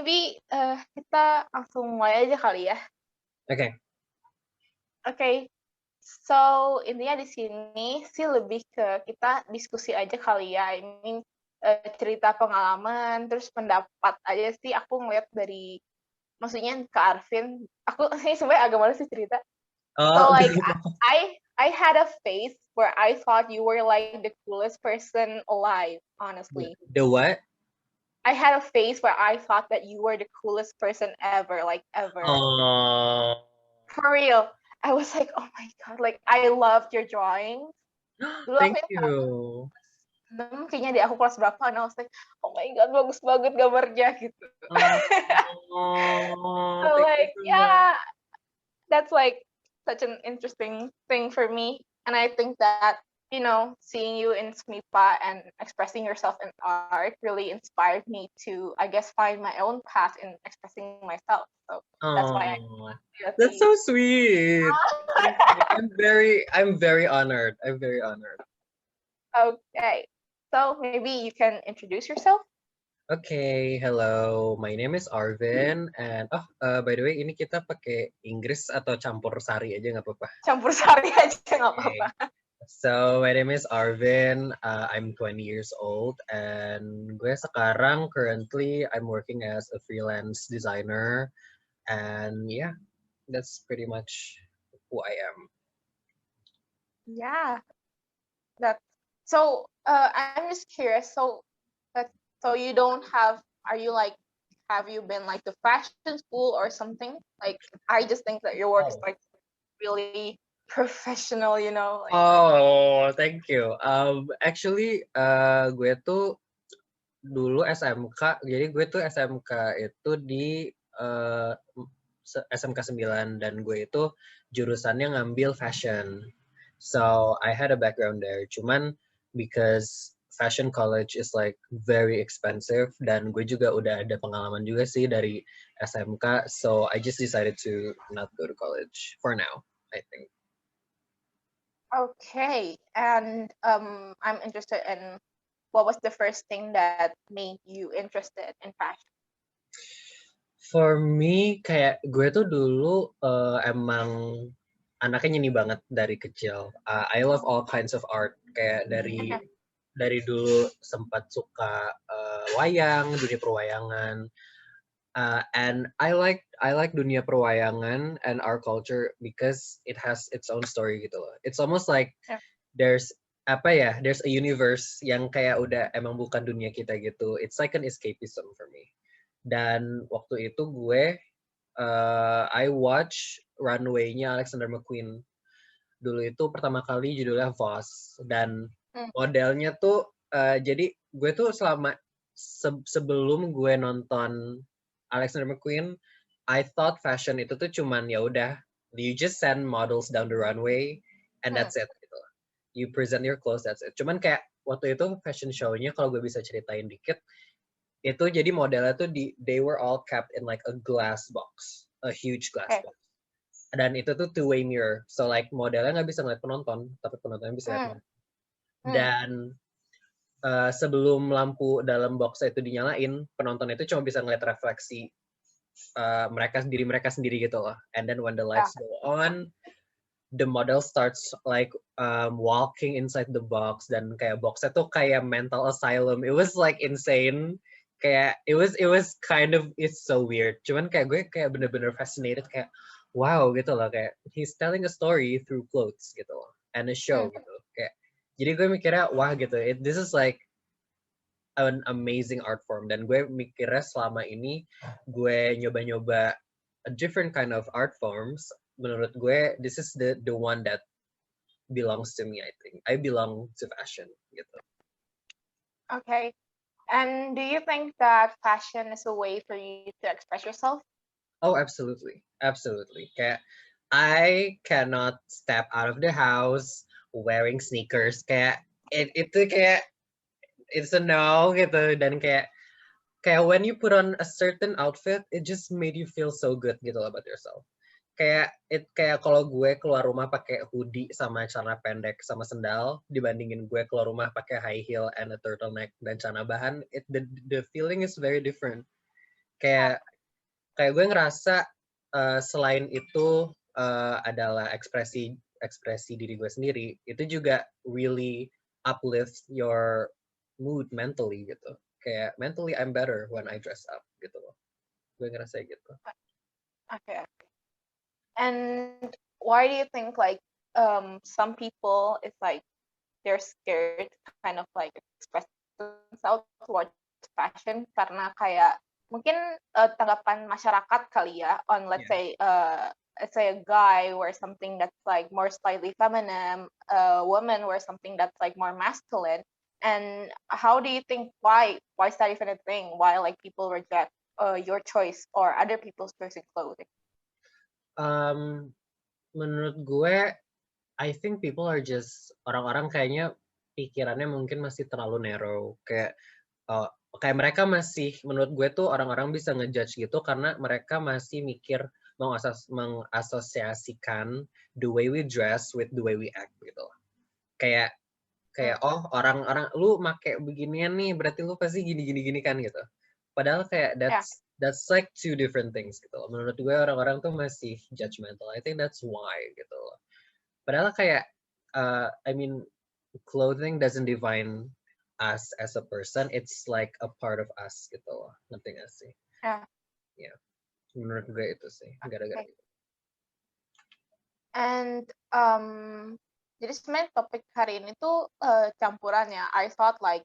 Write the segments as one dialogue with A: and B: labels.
A: maybe kita langsung mulai aja kali ya.
B: Oke.
A: Oke. So, intinya di sini sih lebih ke kita diskusi aja kali ya. I mean, cerita pengalaman, terus pendapat aja sih aku ngeliat dari maksudnya ke Arvin. Aku sih sebenarnya agak malas sih cerita. So
B: Oh,
A: like
B: gak apa-apa.
A: I had a phase where I thought you were like the coolest person alive, honestly.
B: The what?
A: I had a phase where I thought that you were the coolest person ever, like ever.
B: Oh,
A: For real. I was like, oh my god, like I loved your drawings. Dulu aku
B: thank
A: yang
B: you.
A: kayaknya di aku kelas berapa, and I was like, oh my god, bagus banget gambarnya gitu.
B: Oh,
A: So
B: thank you
A: like,
B: so much.
A: yeah, that's like such an interesting thing for me. And I think that, seeing you in SMIPA and expressing yourself in art really inspired me to, I guess, find my own path in expressing myself. So that's why I
B: Oh,
A: feel
B: that's so sweet. Thank you. I'm very honored. I'm very honored.
A: Okay. So maybe you can introduce yourself.
B: Okay, hello. My name is Arvin, and by the way, ini kita pakai Inggris atau campur sari aja nggak apa-apa.
A: Campur sari aja nggak
B: Okay.
A: apa-apa.
B: So my name is Arvin. I'm 20 years old, and gue sekarang currently I'm working as a freelance designer, and yeah, that's pretty much who I am.
A: Yeah. That. So I'm just curious. So you don't are you like, have you been like to fashion school or something? Like, I just think that your work is
B: Oh.
A: like really professional, Like,
B: Oh, thank you. Actually, gue tuh dulu SMK, jadi gue tuh SMK itu di SMK 9 dan gue itu jurusannya ngambil fashion. So I had a background there. Cuman because fashion college is like very expensive dan gue juga udah ada pengalaman juga sih dari SMK, so I just decided to not go to college for now, I think.
A: okay. And I'm interested in what was the first thing that made you interested in fashion?
B: For me, kayak gue tuh dulu emang anaknya nyeni banget dari kecil. I love all kinds of art. Kayak dari dulu sempat suka wayang, dunia perwayangan. And I like dunia perwayangan and our culture because it has its own story gitu loh. It's almost like there's there's a universe yang kayak udah emang bukan dunia kita gitu. It's like an escapism for me. Dan waktu itu gue I watch runway-nya Alexander McQueen. Dulu itu pertama kali judulnya Voss dan modelnya tuh jadi gue tuh selama sebelum gue nonton Alexander McQueen, I thought fashion itu tuh cuman ya udah you just send models down the runway and that's it gitu. You present your clothes, that's it. Cuman kayak waktu itu fashion show-nya kalau gue bisa ceritain dikit, itu jadi modelnya tuh they were all kept in like a glass box, a huge glass box. Dan itu tuh two-way mirror, so like modelnya nggak bisa ngeliat penonton, tapi penontonnya bisa lihat model. Dan sebelum lampu dalam box itu dinyalain, penonton itu cuma bisa ngeliat refleksi diri mereka sendiri gitu loh. And then when the lights go on, the model starts like walking inside the box, dan kayak boxnya tuh kayak mental asylum. It was like insane. Kayak it was kind of, it's so weird. Cuman kayak gue kayak bener-bener fascinated, kayak wow gitu loh, kayak he's telling a story through clothes gitu loh, and a show gitu. Kayak jadi gue mikirnya wah gitu, this is like an amazing art form. Dan gue mikirnya selama ini gue nyoba-nyoba a different kind of art forms, menurut gue this is the one that belongs to me. I think I belong to fashion gitu.
A: Okay. And do you think that fashion is a way for you to express yourself?
B: Oh, absolutely. Absolutely. Kayak I cannot step out of the house wearing sneakers. Kayak itu kayak it's a no gitu. Dan kayak when you put on a certain outfit, it just made you feel so good gitu about yourself. Kayak kalau gue keluar rumah pakai hoodie sama celana pendek sama sendal dibandingin gue keluar rumah pakai high heel and a turtleneck dan celana bahan, the feeling is very different. kayak gue ngerasa selain itu adalah ekspresi diri gue sendiri, itu juga really uplift your mood mentally gitu. Kayak mentally I'm better when I dress up gitu loh. Gue ngerasa gitu.
A: Okay. And why do you think like some people it's like they're scared to kind of like express themselves towards fashion karena kayak mungkin tanggapan masyarakat kali ya on let's say a guy wears something that's like more slightly feminine, a woman wears something that's like more masculine. And how do you think why is that even a thing? Why like people reject your choice or other people's choice in clothing?
B: Menurut gue, I think people are just orang-orang kayaknya pikirannya mungkin masih terlalu narrow. Kayak mereka masih, menurut gue tuh orang-orang bisa ngejudge gitu karena mereka masih mikir mengasosiasikan the way we dress with the way we act gitu. Kayak oh orang-orang lu make beginian nih berarti lu pasti gini kan gitu. Padahal kayak that's like two different things gitu loh. Menurut gue orang-orang tuh masih judgmental. I think that's why gitu loh. Padahal kayak I mean clothing doesn't define us as a person. It's like a part of us gitu loh. Ngerti gak sih? Ya. Menurut gue itu sih. Gara-gara itu.
A: And jadi sebenarnya topik hari ini tuh campuran ya. I thought like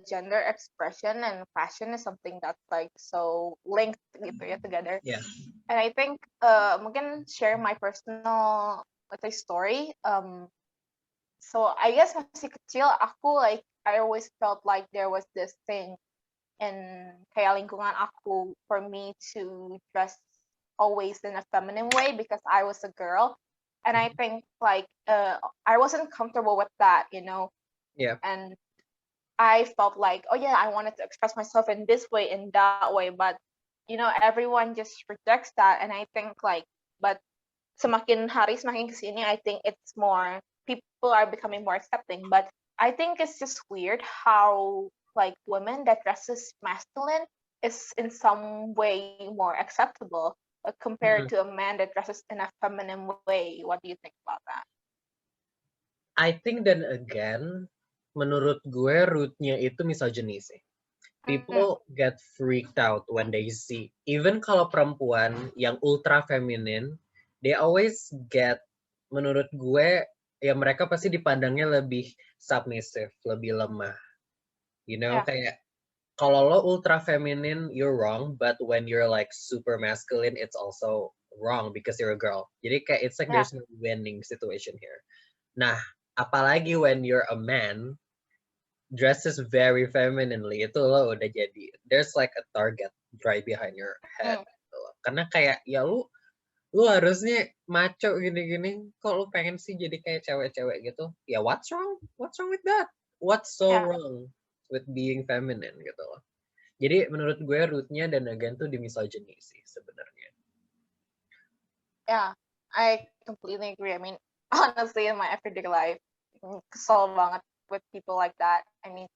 A: gender expression and fashion is something that's like so linked gitu ya together.
B: Yeah.
A: And I think mungkin share my personal let's say story. So I guess masih kecil aku like I always felt like there was this thing in kayak lingkungan aku for me to dress always in a feminine way because I was a girl. And I think like I wasn't comfortable with that, you know.
B: Yeah.
A: And I felt like, oh yeah, I wanted to express myself in this way, in that way, but you know, everyone just rejects that. And I think like, but semakin hari semakin kesini, I think it's more people are becoming more accepting. But I think it's just weird how like women that dresses masculine is in some way more acceptable compared to a man that dresses in a feminine way. What do you think about that?
B: I think then again, menurut gue rootnya itu misogyny sih. People get freaked out when they see, even kalau perempuan yang ultra feminine, they always get, menurut gue, ya mereka pasti dipandangnya lebih submissive, lebih lemah. You know, kayak kalau lo ultra feminine, you're wrong, but when you're like super masculine, it's also wrong because you're a girl. Jadi kayak it's like there's no winning situation here. Nah, apalagi when you're a man, dresses very femininely, itu lo udah jadi, there's like a target right behind your head. Gitu loh. Karena kayak ya lu harusnya maco gini-gini, kok lu pengen sih jadi kayak cewek-cewek gitu? Ya what's wrong? What's wrong with that? What's so wrong with being feminine gitu loh. Jadi menurut gue rootnya dan again tuh di misogyny sih sebenarnya.
A: Yeah, I completely agree. I mean, honestly, in my everyday life, kesel banget with people like that. I mean,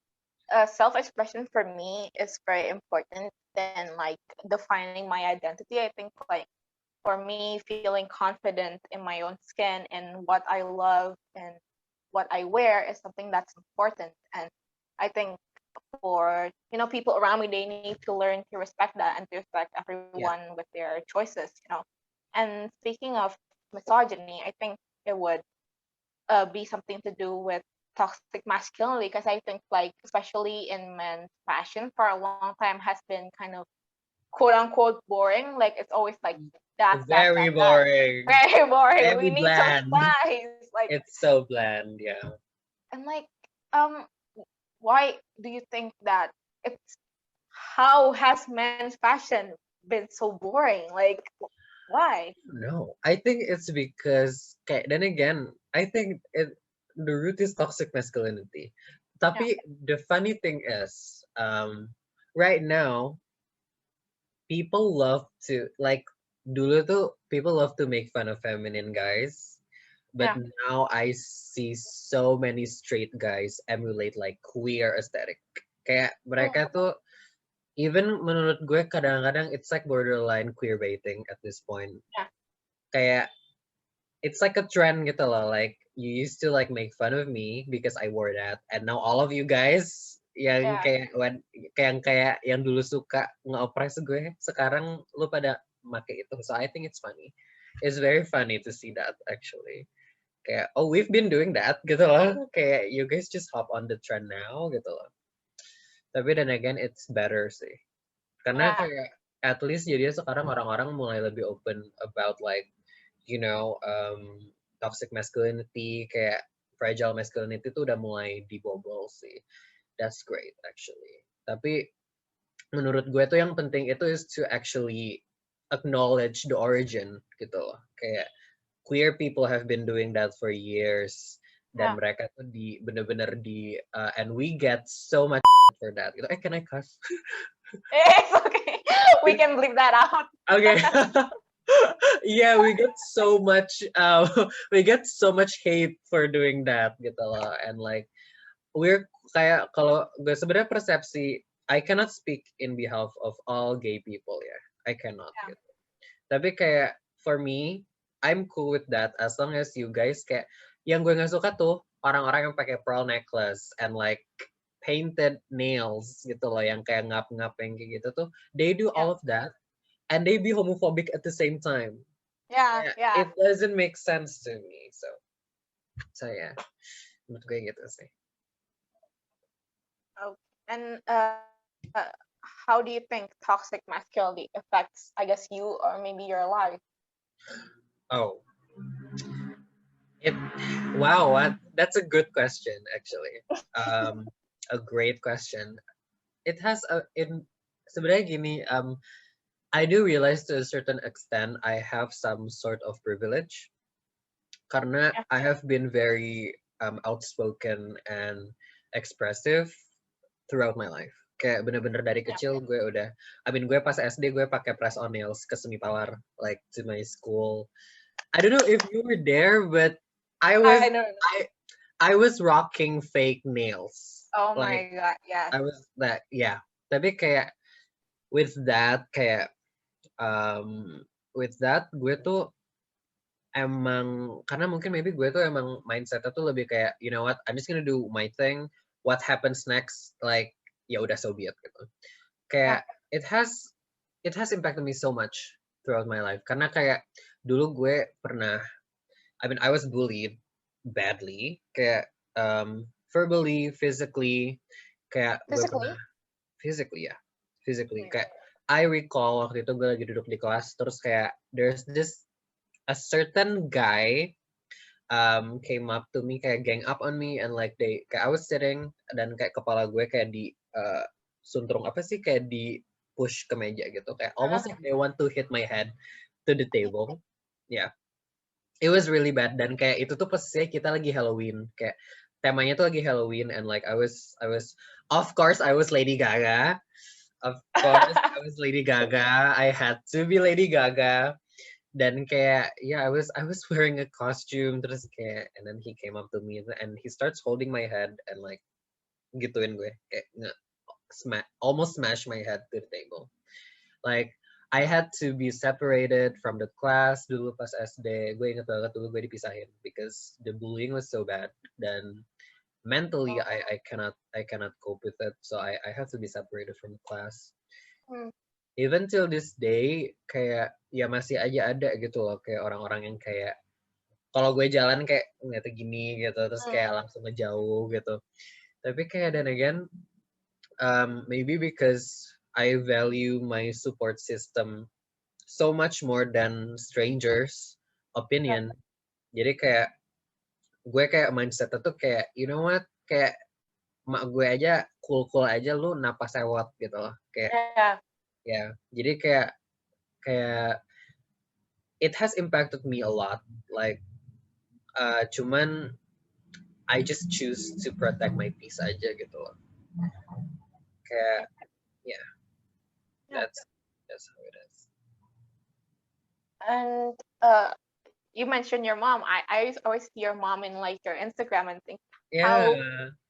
A: self-expression for me is very important than like defining my identity. I think like for me, feeling confident in my own skin and what I love and what I wear is something that's important. And I think for you know people around me, they need to learn to respect that and to respect everyone with their choices. You know, and speaking of misogyny, I think it would be something to do with toxic masculinity because I think like especially in men's fashion for a long time has been kind of quote unquote boring. Like it's always like that
B: Very boring.
A: Very boring.
B: Very
A: We need
B: bland.
A: some spice. Like
B: it's so bland, yeah.
A: And like why do you think that it's how has men's fashion been so boring? Like why?
B: No, I think it's because then again, I think the root is toxic masculinity. Tapi the funny thing is, right now, people love to like dulu tuh people love to make fun of feminine guys, but now I see so many straight guys emulate like queer aesthetic. Kayak mereka tuh even menurut gue kadang-kadang it's like borderline queerbaiting at this point.
A: Yeah.
B: Kayak it's like a trend gitu loh. Like you used to like make fun of me because I wore that, and now all of you guys yang
A: Yeah.
B: kayak yang dulu suka nge-oppress gue, sekarang lu pada make itu. So I think it's funny. It's very funny to see that actually. Kayak oh we've been doing that gitu loh. Kayak you guys just hop on the trend now gitu loh. Tapi then again it's better sih. Karena
A: Yeah.
B: kayak at least jadinya sekarang orang-orang mulai lebih open about like you know toxic masculinity, kayak fragile masculinity tuh udah mulai dibobol sih. That's great actually. Tapi menurut gue tuh yang penting itu is to actually acknowledge the origin gitu loh. Kayak queer people have been doing that for years dan
A: Yeah.
B: mereka tuh bener-bener and we get so much for that gitu. Can I cuss?
A: It's okay. We can bleep that out.
B: Okay. Yeah, we get so much hate for doing that gitu loh. And like we're kayak kalau gue sebenarnya persepsi I cannot speak in behalf of all gay people ya. I cannot
A: Yeah.
B: gitu. Tapi kayak for me I'm cool with that as long as you guys kayak yang gue nggak suka tuh orang-orang yang pakai pearl necklace and like painted nails gitu loh, yang kayak ngap-ngap yang kayak gitu tuh, they do all of that and they be homophobic at the same time.
A: Yeah. Yeah.
B: It doesn't make sense to me. So yeah, menurut gue gitu sih.
A: And how do you think toxic masculinity affects, I guess, you or maybe your life?
B: Oh, wow, that's a good question actually. A great question. It has sebenarnya gini, I do realize to a certain extent I have some sort of privilege karena
A: Yeah.
B: I have been very outspoken and expressive throughout my life. Kayak bener-bener dari kecil gue udah, gue pas SD gue pakai press on nails ke semi power, like to my school. I don't know if you were there, but I was rocking fake nails.
A: Oh
B: Like
A: my God, yeah.
B: I was that, yeah. Tapi kayak with that gue tuh emang karena mungkin maybe gue tuh emang mindsetnya tuh lebih kayak you know what, I'm just gonna do my thing, what happens next like ya udah so be it gitu. Kayak it has impacted me so much throughout my life karena kayak dulu gue pernah I was bullied badly, kayak verbally, physically, kayak gue pernah physically kayak I recall waktu itu gue lagi duduk di kelas terus kayak there's a certain guy came up to me, kayak gang up on me, and like kayak I was sitting dan kayak kepala gue kayak di suntrung apa sih, kayak di push ke meja gitu, kayak almost like they want to hit my head to the table. Yeah, it was really bad. Dan kayak itu tuh posisinya kita lagi Halloween, kayak temanya tuh lagi Halloween, and like I was of course I was Lady Gaga. Of course I was Lady Gaga. I had to be Lady Gaga. Dan kayak I was wearing a costume terus kayak, and then he came up to me and he starts holding my head and like gituin gue kayak almost smash my head to the table. Like I had to be separated from the class dulu pas SD. Gue inget banget dulu gue dipisahin because the bullying was so bad dan mentally I cannot cope with it, so I have to be separated from the class. Even till this day kayak ya masih aja ada gitu loh kayak orang-orang yang kayak kalau gue jalan kayak ngeliatnya gini gitu terus kayak langsung ngejauh gitu. Tapi kayak dan again maybe because I value my support system so much more than strangers opinion. Jadi kayak gue kayak mindset tuh kayak you know what, kayak mak gue aja cool aja lu napas sewot gitu loh kayak ya. Jadi kayak it has impacted me a lot, like cuman I just choose to protect my peace aja gitu loh. Kayak that's how it is.
A: And you mentioned your mom. I always see your mom in like your Instagram and things.
B: Yeah.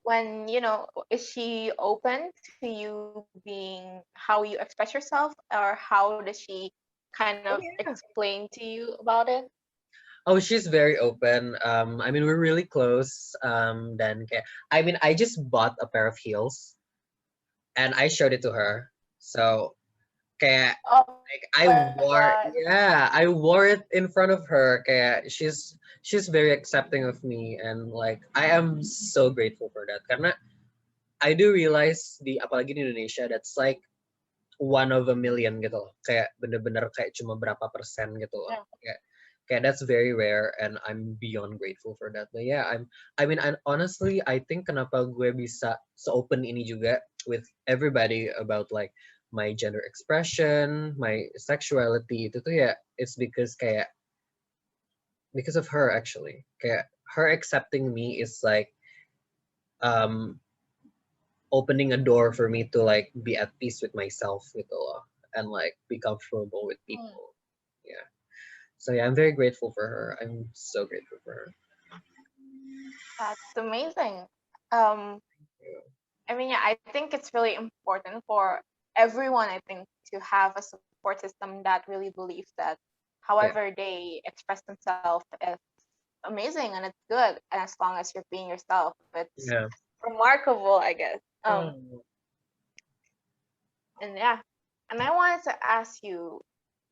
A: when is she open to you being how you express yourself, or how does she kind
B: Oh
A: of
B: yeah.
A: explain to you about it?
B: Oh, she's very open. I mean, we're really close. Dan kayak, I mean, I just bought a pair of heels and I showed it to her. So kayak
A: Oh
B: like
A: my god.
B: I wore it in front of her. Kayak she's very accepting of me, and like I am so grateful for that. Karena I do realize di apalagi di Indonesia that's like one of a million gitu loh. Kayak bener-bener kayak cuma berapa persen gitu loh.
A: Yeah.
B: Kayak that's very rare, and I'm beyond grateful for that. But yeah, I mean honestly I think kenapa gue bisa se-open ini juga with everybody about like my gender expression, my sexuality itu tuh ya it's because of her actually. Kayak her accepting me is like um opening a door for me to like be at peace with myself gitu loh, and like be comfortable with
A: Mm,
B: people. Yeah. So yeah, I'm very grateful for her. I'm so grateful for her.
A: that's amazing. um I mean, yeah, I think it's really important for everyone, I think, to have a support system that really believes that
B: Yeah.
A: however they express themselves is amazing and it's good. And as long as you're being yourself, it's
B: Yeah.
A: remarkable, I guess.
B: Oh.
A: And yeah, and I wanted to ask you,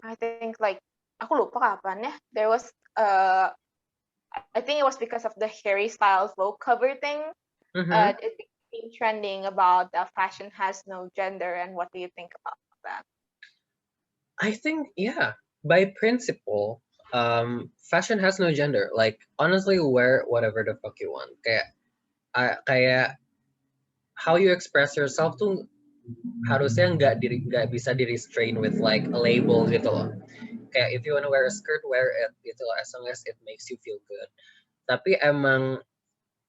A: I think like, aku lupa kapan ya, there was, I think it was because of the Harry Styles low cover thing.
B: Mm-hmm.
A: It became trending about that fashion has no gender, and what do you think about that?
B: I think yeah, by principle, fashion has no gender. Like honestly, wear whatever the fuck you want. Kayak how you express yourself tuh harusnya nggak bisa di restrain with like a label gitu loh. Kayak if you wanna wear a skirt, wear it gitu loh, as long as it makes you feel good. Tapi emang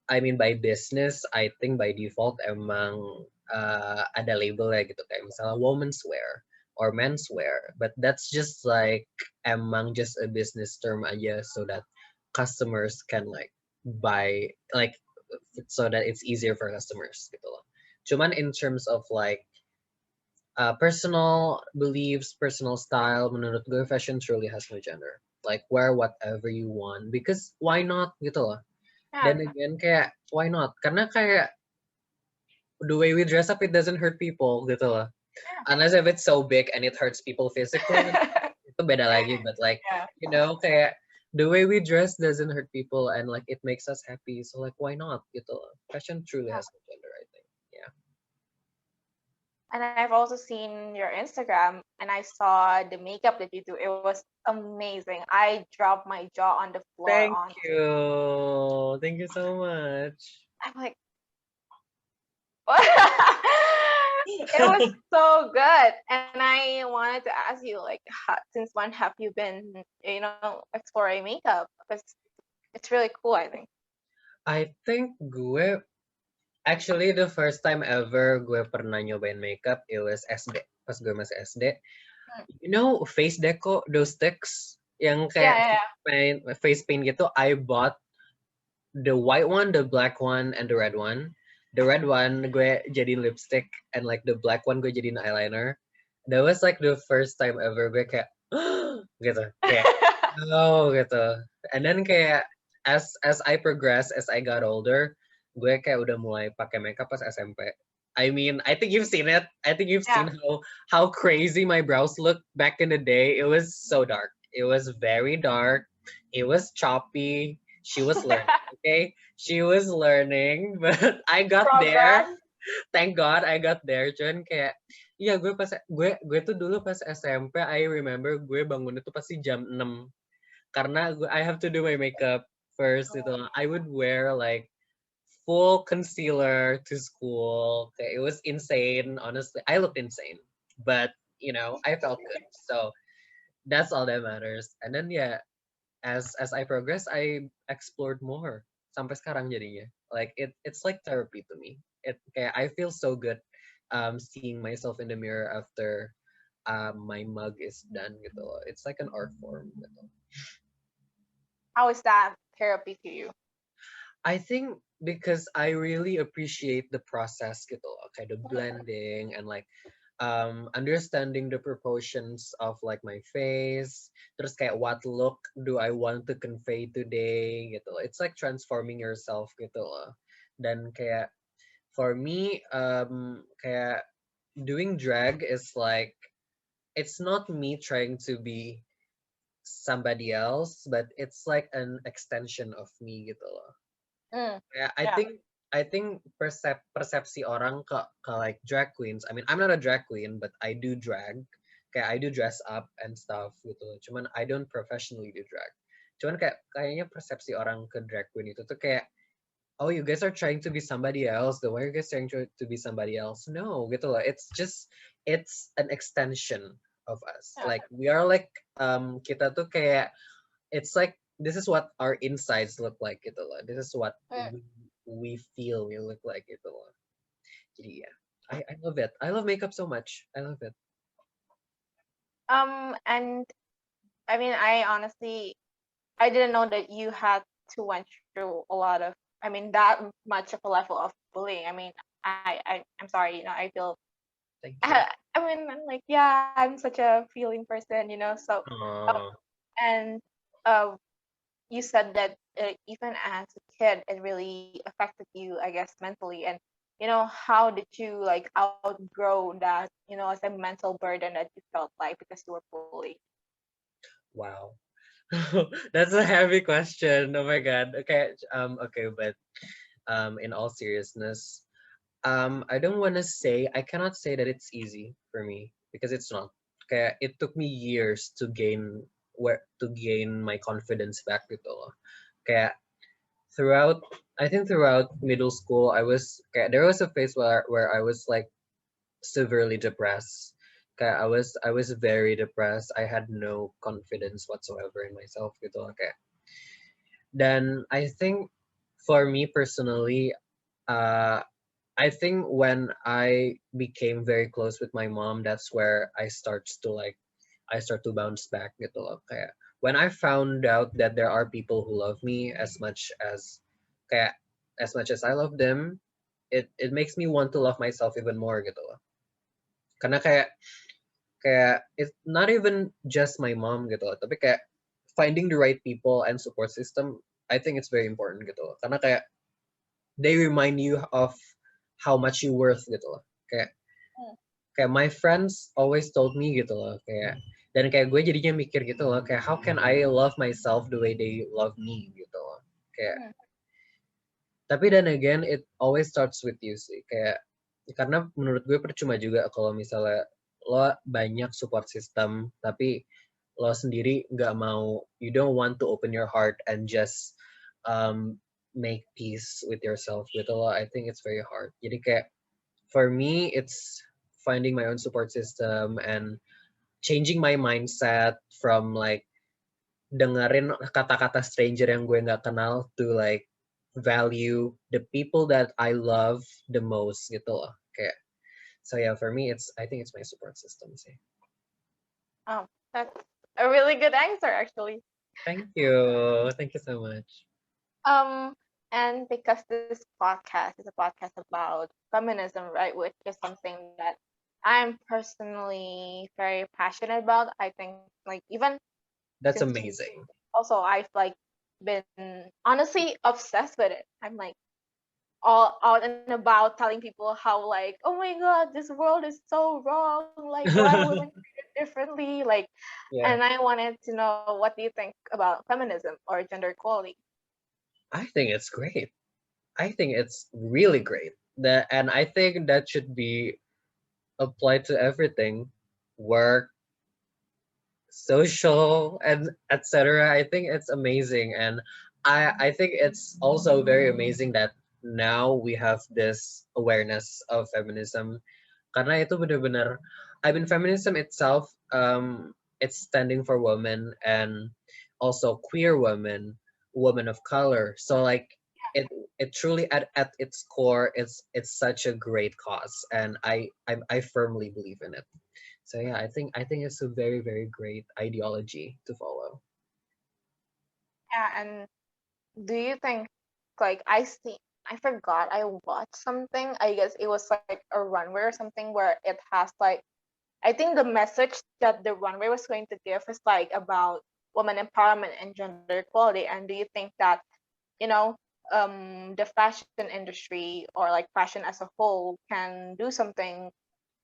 B: I mean by business, I think by default emang ada labelnya gitu kayak misalnya women's wear or men's wear, but that's just like emang just a business term aja so that customers can like buy like so that it's easier for customers gitu loh. Cuman in terms of like personal beliefs, personal style, menurut gue fashion truly has no gender. Like wear whatever you want because why not gitu loh.
A: Yeah.
B: Dan again kayak why not? Karena kayak the way we dress up it doesn't hurt people gitu loh. Unless if it's so big and it hurts people physically, itu beda lagi. But like
A: Yeah.
B: kayak the way we dress doesn't hurt people and like it makes us happy. So like why not gitu loh. Fashion truly has no gender, I think. Yeah.
A: And I've also seen your Instagram, and I saw the makeup that you do. It was amazing. I dropped my jaw on the floor
B: Thank
A: on.
B: you. Thank you so much.
A: I'm like, it was so good. And I wanted to ask you, like, since when have you been, exploring makeup? Because it's really cool, I think.
B: I think gue actually the first time ever gue pernah nyobain makeup it was SD. Pas gue masih SD. You know face deco, those sticks yang
A: Yeah,
B: kayak
A: yeah,
B: face paint gitu. I bought the white one, the black one, and the red one. The red one gue jadiin lipstick, and like the black one gue jadiin eyeliner. That was like the first time ever gue kayak gitu, kayak
A: yeah.
B: oh gitu. And then kayak as I progress, as I got older, gue kayak udah mulai pakai makeup pas SMP. I mean, I think you've seen it. I think you've
A: Yeah.
B: seen how crazy my brows looked back in the day. It was so dark. It was very dark. It was choppy. She was learning. Okay, she was learning, but I got there.
A: Progress.
B: Thank God I got there. Cuman kayak, iya gue tuh dulu pas SMP, I remember gue bangun itu pasti jam 6 karena I have to do my makeup first itu. I would wear like full concealer to school. Okay, it was insane. Honestly, I looked insane, but I felt good. So that's all that matters. And then yeah, as I progress, I explored more sampai sekarang jadinya. Like it's like therapy to me. Kayak I feel so good seeing myself in the mirror after my mug is done gitu. It's like an art form gitu.
A: How is that therapy to you?
B: I think because I really appreciate the process gitu loh, kayak the blending and like understanding the proportions of like my face, terus kayak what look do I want to convey today gitu loh. It's like transforming yourself gitu loh. Dan kayak for me kayak doing drag is like it's not me trying to be somebody else, but it's like an extension of me gitu loh.
A: Mm,
B: Yeah,
A: yeah.
B: I think persepsi orang ke like drag queens. I mean, I'm not a drag queen, but I do drag. Kayak I do dress up and stuff gitu. Cuman I don't professionally do drag. Cuman kayaknya persepsi orang ke drag queen itu tuh kayak, oh, you guys are trying to be somebody else. The why are you guys trying to be somebody else? No, gitu loh. It's an extension of us.
A: Yeah.
B: Like we are like kita tuh kayak it's like this is what our insides look like gitu loh. This is what
A: Mm.
B: we feel we look like gitu loh. Jadi yeah, I love it. I love makeup so much. I love it.
A: And I mean, I honestly, I didn't know that you had to went through a lot of, I mean, that much of a level of bullying. I mean, I'm sorry, I feel,
B: Thank you.
A: I mean, I'm like, yeah, I'm such a feeling person. So, uh,
B: Oh
A: and uh, you said that even as a kid, it really affected you, I guess, mentally. And how did you like outgrow that, as a mental burden that you felt like because you were bullied?
B: wow. That's a heavy question. Oh my god. Okay. Okay, but in all seriousness, I don't want to say I cannot say that it's easy for me because it's not. Okay, it took me years to gain my confidence back gitu loh. Kayak throughout I think throughout middle school kayak there was a phase where I was like severely depressed. Kayak I was very depressed. I had no confidence whatsoever in myself gitu loh kayak. Dan I think for me personally, uh I think when I became very close with my mom, that's where I start to bounce back gitu loh. Kayak when I found out that there are people who love me kayak as much as I love them, it makes me want to love myself even more gitu loh. Karena kayak it's not even just my mom gitu loh, tapi kayak finding the right people and support system, I think it's very important gitu loh. Karena kayak they remind you of how much you worth gitu loh. Kayak
A: Mm,
B: kayak my friends always told me gitu loh kayak dan kayak gue jadinya mikir gitu loh kayak how can I love myself the way they love me gitu loh. Kayak
A: mm,
B: tapi then again it always starts with you sih kayak karena menurut gue percuma juga kalau misalnya lo banyak support system tapi lo sendiri nggak mau you don't want to open your heart and just um, make peace with yourself gitu loh. I think it's very hard. Jadi kayak for me it's finding my own support system and changing my mindset from like dengerin kata-kata stranger yang gue nggak kenal to like value the people that I love the most gitu loh kayak so yeah for me it's I think it's my support system sih.
A: oh, that's a really good answer, actually.
B: Thank you so much.
A: Um, and because this podcast is a podcast about feminism, right, which is something that I'm personally very passionate about. I think, like, even
B: That's
A: since
B: amazing.
A: also I've like been honestly obsessed with it. I'm like all out and about telling people how like, oh my god, this world is so wrong. Like, why are women treated differently? Like,
B: Yeah,
A: and I wanted to know, what do you think about feminism or gender equality?
B: I think it's great. I think it's really great that and I think that should be applied to everything, work, social, and etc. I think it's amazing, and I think it's also very amazing that now we have this awareness of feminism. Karena itu benar-benar, I mean feminism itself, it's standing for women and also queer women, women of color. So like it truly at its core, it's such a great cause, and I firmly believe in it. So yeah, I think it's a very very great ideology to follow.
A: Yeah, and do you think like I forgot I watched something. I guess it was like a runway or something where it has like I think the message that the runway was going to give is like about woman empowerment and gender equality. And do you think that you know the fashion industry or like fashion as a whole can do something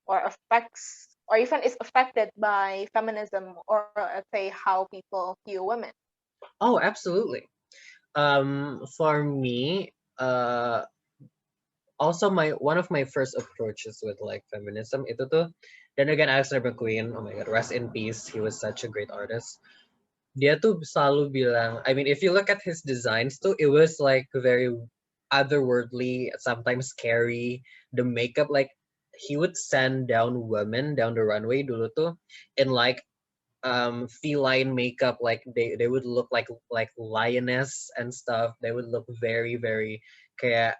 A: or affects or even is affected by feminism or let's say how people view women?
B: Oh, absolutely. For me, also my one of my first approaches with like feminism itu tuh, dan again Alexander McQueen, oh my god, rest in peace, he was such a great artist. Dia tuh selalu bilang, I mean if you look at his designs tuh, it was like very otherworldly, sometimes scary. The makeup, like he would send down women down the runway dulu tuh in like feline makeup, like they would look like lioness and stuff. They would look very very kayak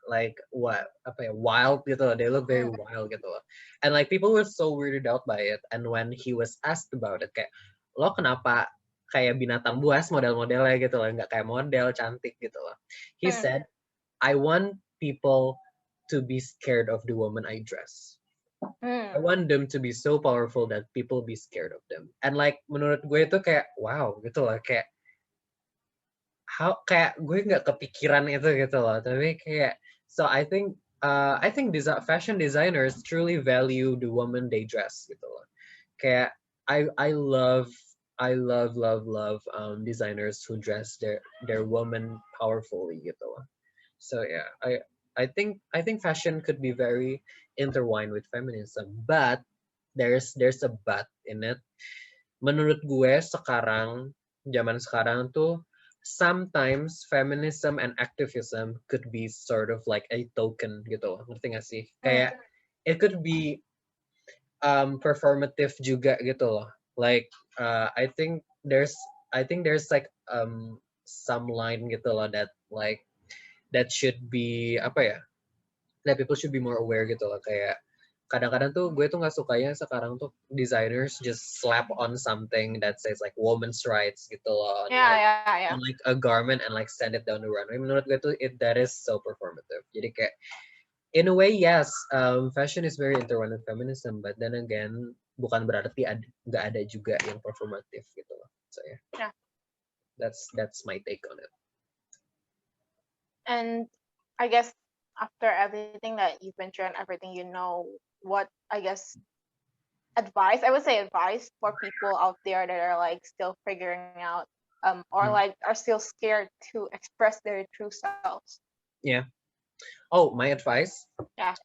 B: like what apa ya, wild gitu loh. They look very
A: Mm,
B: wild gitu loh. And like people were so weirded out by it, and when he was asked about it kayak, lo kenapa kayak binatang buas model-modelnya gitu loh, nggak kayak model cantik gitu loh. He
A: mm,
B: said, I want people to be scared of the woman I dress. I
A: mm,
B: want them to be so powerful that people be scared of them. And like menurut gue itu kayak wow gitu loh, kayak how kayak gue nggak kepikiran itu gitu loh. Tapi kayak so I think fashion designers truly value the woman they dress gitu loh. Kayak I love designers who dress their woman powerfully gitu loh. So yeah, I think fashion could be very intertwined with feminism, but there's a but in it. Menurut gue sekarang, zaman sekarang tuh sometimes feminism and activism could be sort of like a token gitu loh. Ngerti gak sih?
A: mm,
B: Kayak it could be performative juga gitu loh. Like I think there's like some line gitu loh that like that should be apa ya, that people should be more aware gitu loh. Kayak kadang-kadang tuh gue tuh nggak sukanya sekarang tuh designers just slap on something that says like women's rights gitu loh,
A: yeah, yeah, yeah.
B: on like a garment and like send it down the runway. Menurut gue tuh that is so performative. Jadi kayak in a way yes, fashion is very intertwined with feminism, but then again bukan berarti nggak ada juga yang performatif gitu loh. So yeah,
A: Yeah.
B: that's my take on it.
A: And I guess after everything that you've been through and everything you know, what I guess advice I would say advice for people out there that are like still figuring out or
B: Mm.
A: like are still scared to express their true selves.
B: Yeah. Oh, my advice.
A: Yeah.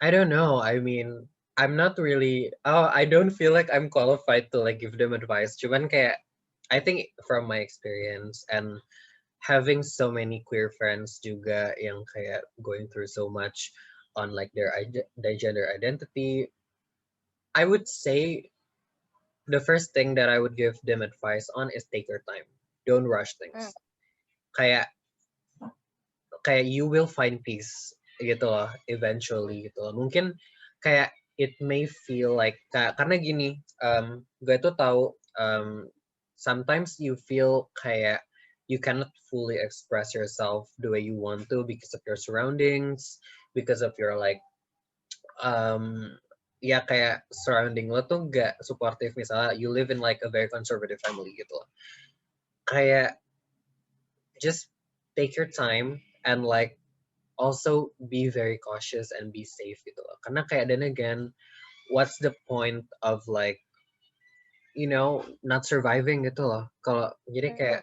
B: I don't know. I mean, I'm not really. Oh, I don't feel like I'm qualified to like give them advice. Cuman kayak, I think from my experience and having so many queer friends juga yang kayak going through so much on like their gender identity, I would say the first thing that I would give them advice on is take your time. Don't rush
A: Mm,
B: things. Kayak kayak you will find peace gitu loh eventually gitu loh. Mungkin kayak it may feel like karena gini, gue tuh tahu sometimes you feel kayak you cannot fully express yourself the way you want to because of your surroundings, because of your like ya kayak surrounding lo tuh gak supportive. Misalnya you live in like a very conservative family gitu loh, kayak just take your time and like also be very cautious and be safe gitu loh. Karena kayak then again, what's the point of like not surviving gitu loh. Kalau jadi
A: mm,
B: kayak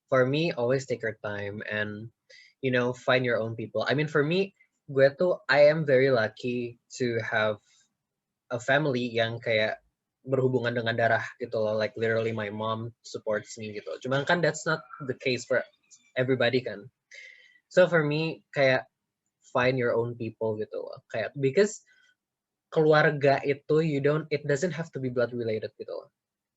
B: for me always take your time and find your own people. I mean for me, gue tuh I am very lucky to have a family yang kayak berhubungan dengan darah gitu loh. Like literally my mom supports me gitu. Cuman kan that's not the case for everybody kan. So for me kayak find your own people gitu loh. Kayak because keluarga itu it doesn't have to be blood related gitu loh.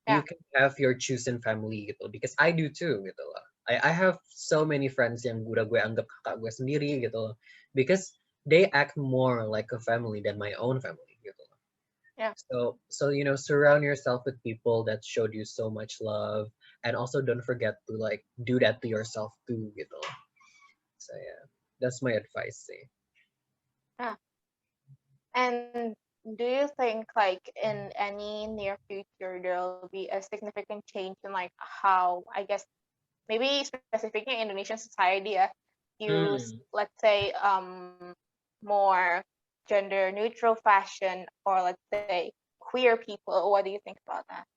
B: You
A: yeah.
B: can have your chosen family gitu, because I do too gitu loh. I have so many friends yang udah gue anggap kakak gue sendiri gitu loh, because they act more like a family than my own family gitu loh.
A: Yeah.
B: So surround yourself with people that showed you so much love, and also don't forget to like do that to yourself too gitu. So yeah, that's my advice sih.
A: Ah, and do you think like in any near future there'll be a significant change in like how, I guess, maybe specifically Indonesian society ya, use, let's say, more gender neutral fashion, or let's say queer people? What do you think about that?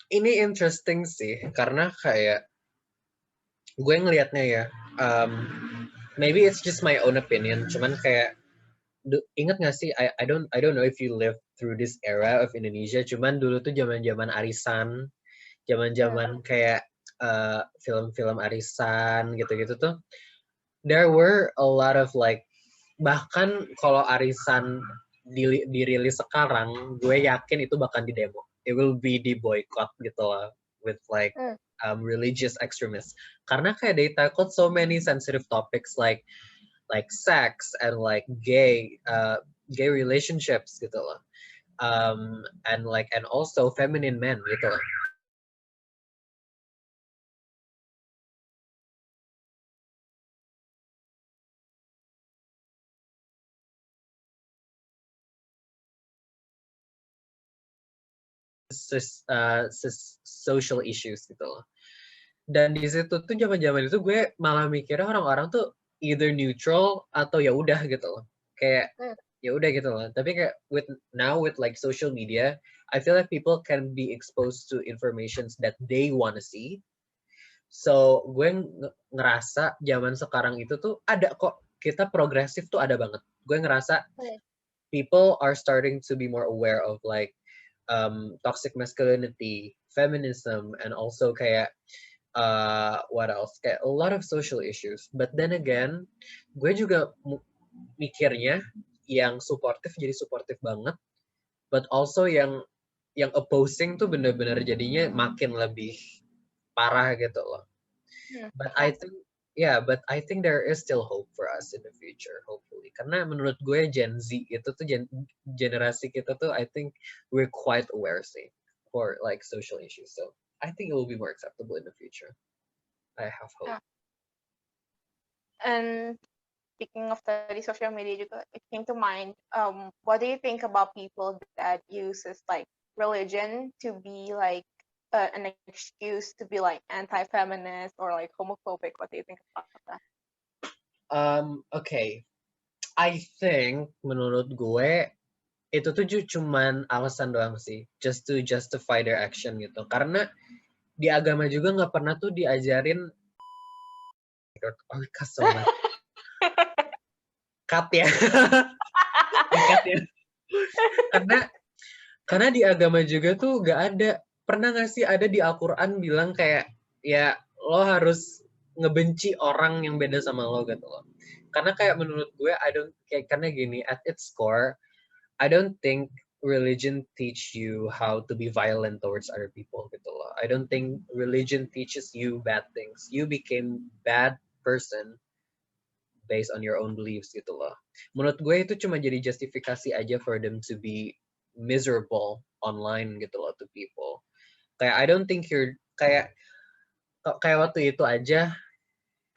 B: Ini interesting sih karena kayak gue ngelihatnya ya, maybe it's just my own opinion, cuman kayak inget gak sih, I don't know if you live through this era of Indonesia, cuman dulu tuh zaman-zaman arisan, zaman-zaman kayak film-film arisan gitu-gitu tuh, there were a lot of like, bahkan kalau arisan dirilis sekarang, gue yakin itu bakal di demo. It will be di boycott gitu lah, with like religious extremists. Karena kayak they tackled so many sensitive topics like sex and like gay relationships gitu loh. And also feminine men gitu loh. Social issues gitu loh. Dan di situ tuh zaman-zaman itu gue malah mikirnya orang-orang tuh either neutral atau ya udah gitu loh. Kayak ya udah gitu loh. Tapi kayak with like social media, I feel like people can be exposed to informations that they wanna see. So gue ngerasa zaman sekarang itu tuh ada kok, kita progresif tuh ada banget. Gue ngerasa people are starting to be more aware of like toxic masculinity, feminism, and also kayak what else? Kayak a lot of social issues. But then again, gue juga mikirnya yang supportive jadi supportive banget, but also yang opposing tuh bener-bener jadinya makin lebih parah gitu loh. But I think there is still hope for us in the future, hopefully. Karena menurut gue Gen Z itu tuh generasi kita tuh, I think we're quite aware sih for like social issues. So I think it will be more acceptable in the future. I have hope.
A: And speaking of the social media juga, it came to mind, what do you think about people that uses like religion to be like an excuse to be like anti-feminist or like homophobic? What do you think about that?
B: Okay. I think menurut gue itu tuh cuman alasan doang sih, just to justify their action gitu. Karena di agama juga nggak pernah tuh diajarin. Oh, so much. Cut ya. Cut ya. Karena di agama juga tuh nggak ada. Pernah nggak sih ada di Al-Quran bilang kayak ya lo harus ngebenci orang yang beda sama lo gitu loh. Karena kayak menurut gue karena gini, at its core I don't think religion teach you how to be violent towards other people gitu loh. I don't think religion teaches you bad things. You became bad person based on your own beliefs gitu loh. Menurut gue itu cuma jadi justifikasi aja for them to be miserable online gitu loh to people. Kayak I don't think you're kayak waktu itu aja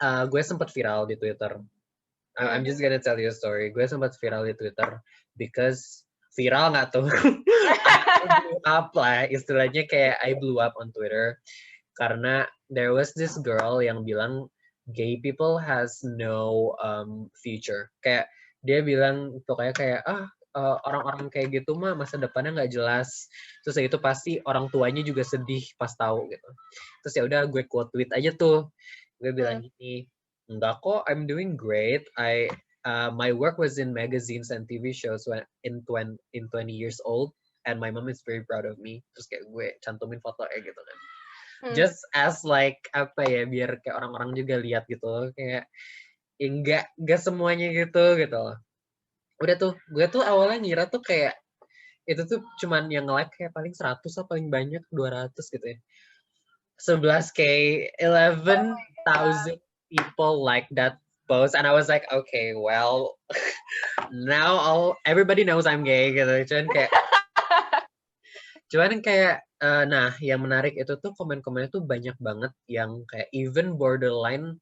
B: gue sempat viral di Twitter. I'm just gonna tell you a story. Gue sempat viral di Twitter because viral nggak tuh? I blew up lah, istilahnya kayak I blew up on Twitter karena there was this girl yang bilang gay people has no future. Kayak dia bilang pokoknya kayak orang-orang kayak gitu mah masa depannya nggak jelas. Terus itu pasti orang tuanya juga sedih pas tahu gitu. Terus ya udah gue quote tweet aja tuh. Gue bilang gini, enggak kok, I'm doing great. My work was in magazines and TV shows when in 20 years old, and my mom is very proud of me. Terus kayak gue cantumin foto gitu kan. Just as like apa ya, biar kayak orang-orang juga lihat gitu kayak enggak semuanya gitu loh. Udah tuh gue tuh awalnya ngira tuh kayak itu tuh cuman yang like kayak paling 100 atau paling banyak 200 gitu ya. 11K, 11,000 people like that post, and I was like, okay, well, now everybody knows I'm gay gitu. Cuman Cuman kayak, nah yang menarik itu tuh komen-komennya tuh banyak banget yang kayak even borderline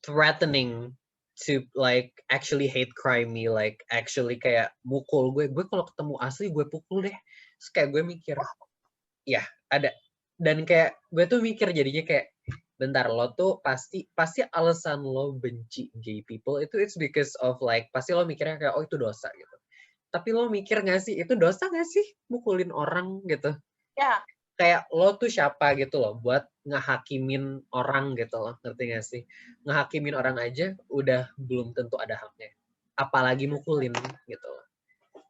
B: threatening to like actually hate crime me, like actually kayak mukul gue kalau ketemu asli gue pukul deh. Terus kayak gue mikir, ya ada. Dan kayak gue tuh mikir jadinya kayak, bentar, lo tuh pasti alasan lo benci gay people itu it's because of like pasti lo mikirnya kayak oh itu dosa gitu. Tapi lo mikir gak sih itu dosa gak sih mukulin orang gitu?
A: Ya,
B: Kayak lo tuh siapa gitu loh buat ngehakimin orang gitu loh, ngerti gak sih? Ngehakimin orang aja udah belum tentu ada haknya, apalagi mukulin gitu loh.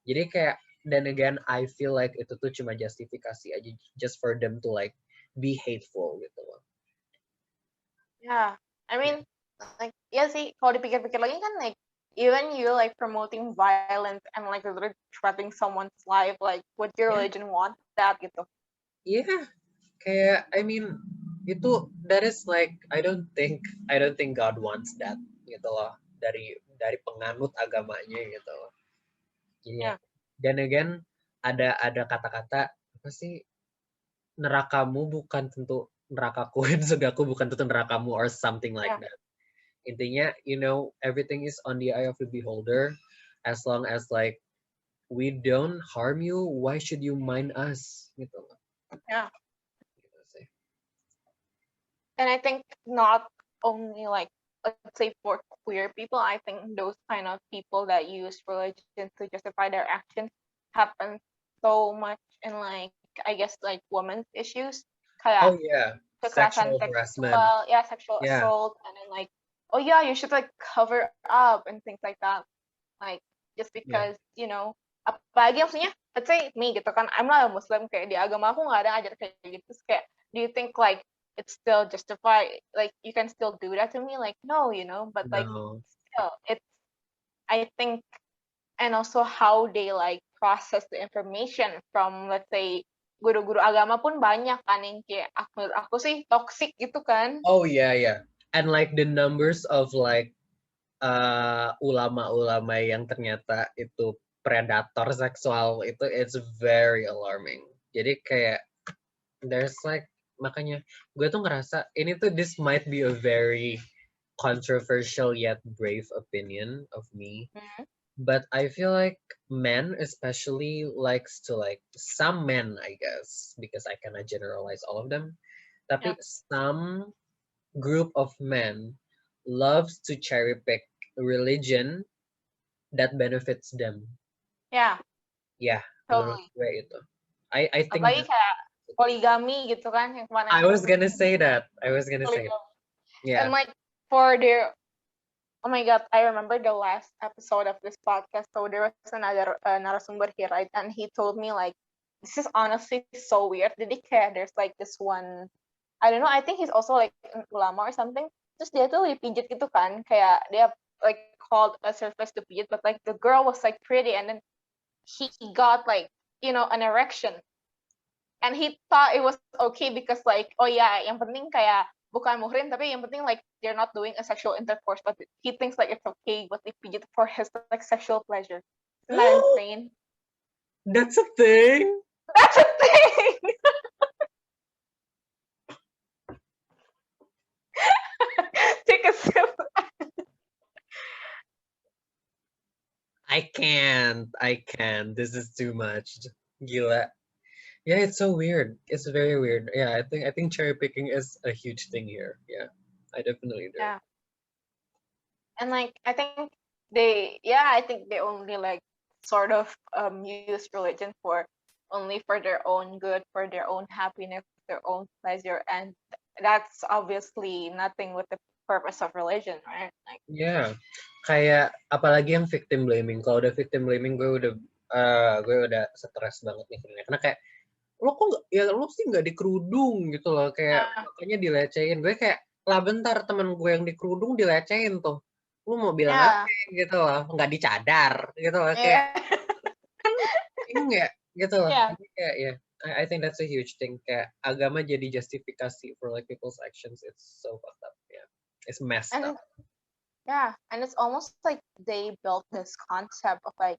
B: Jadi kayak, dan again I feel like itu tuh cuma justifikasi aja just for them to like be hateful gitu loh.
A: yeah. I
B: Ya,
A: mean, like, ya sih, kalau dipikir-pikir lagi kan, like, even you like promoting violence and like literally threatening someone's life, like, would your
B: ya,
A: religion want that gitu?
B: iya, kayak I mean itu that is like I don't think God wants that gitu loh dari penganut agamanya gitu loh. Iya.
A: Ya,
B: Dan again ada kata-kata apa sih, nerakamu bukan tentu nerakaku dan surgaku bukan tentu nerakamu or something like
A: ya,
B: that. Intinya, everything is on the eye of the beholder. As long as like we don't harm you, why should you mind us? Gitu loh.
A: ya.
B: Gitu sih.
A: And I think not only like, let's say for queer people, I think those kind of people that use religion to justify their actions happen so much in like, I guess, like women's issues, kayak
B: Oh yeah,
A: kekerasan
B: sexual harassment.
A: seksual, yeah, sexual
B: Yeah,
A: assault, and then like, oh yeah, you should like cover up and things like that, like just
B: yeah.
A: because apalagi maksudnya, let's say me gitu kan, I'm not a Muslim, kayak di agama aku nggak ada ajar kayak gitu. Terus kayak, do you think like it's still justified, like you can still do that to me? Like no, but like
B: No.
A: still, it's, I think, and also how they like process the information from, let's say, guru-guru agama pun banyak kan yang kayak menurut aku sih toxic gitu kan.
B: Oh yeah, yeah. And like the numbers of like ulama-ulama yang ternyata itu predator seksual itu it's very alarming. Jadi kayak there's like, makanya gue tuh ngerasa ini tuh this might be a very controversial yet brave opinion of me,
A: Mhm.
B: but I feel like men especially likes to like some men, I guess, because I cannot generalize all of them,
A: Yeah.
B: tapi some group of men loves to cherry pick religion that benefits them.
A: Yeah,
B: Ya, menurut
A: totally.
B: gue itu. I think
A: Apalagi kayak poligami gitu kan yang
B: I
A: kemana
B: was gonna say that. I was gonna say it.
A: poligami. And
B: Yeah.
A: like for their, oh my god, I remember the last episode of this podcast. So there was another narasumber here, right? And he told me like, this is honestly so weird. Jadi kayak there's like this one, I don't know, I think he's also like an ulama or something. Terus dia tuh dipijit gitu kan, kayak dia like called a surface to pijit, but like the girl was like pretty, and then he got like, an erection, and he thought it was okay because like, oh yeah, yang penting kayak bukan muhrim, tapi yang penting like they're not doing a sexual intercourse, but he thinks like it's okay what they pijit for his like sexual pleasure. Isn't that insane?
B: That's a thing.
A: That's a thing. Take a sip.
B: I can't. This is too much. Gila. Yeah, it's so weird. It's very weird. Yeah, I think cherry picking is a huge thing here. Yeah, I definitely do.
A: Yeah, and like I think they only like sort of use religion for only for their own good, for their own happiness, their own pleasure, and that's obviously nothing with the purpose of religion, right? Like,
B: Yeah, kayak apalagi yang victim blaming. Kalau udah victim blaming gue udah stres banget nih karena kayak lo kok lo sih nggak dikerudung gitu loh, kayak
A: uh,
B: makanya dilecehin. Gue kayak lah bentar, temen gue yang dikerudung dilecehin tuh, lu mau bilang apa
A: yeah,
B: gitu loh, nggak dicadar gitu loh, kayak
A: yeah,
B: bingung ya gitu loh.
A: yeah,
B: Jadi kayak ya, I think that's a huge thing, kayak agama jadi justifikasi for like people's actions. It's so fucked up. Yeah, it's messed up.
A: and yeah, and it's almost like they built this concept of like,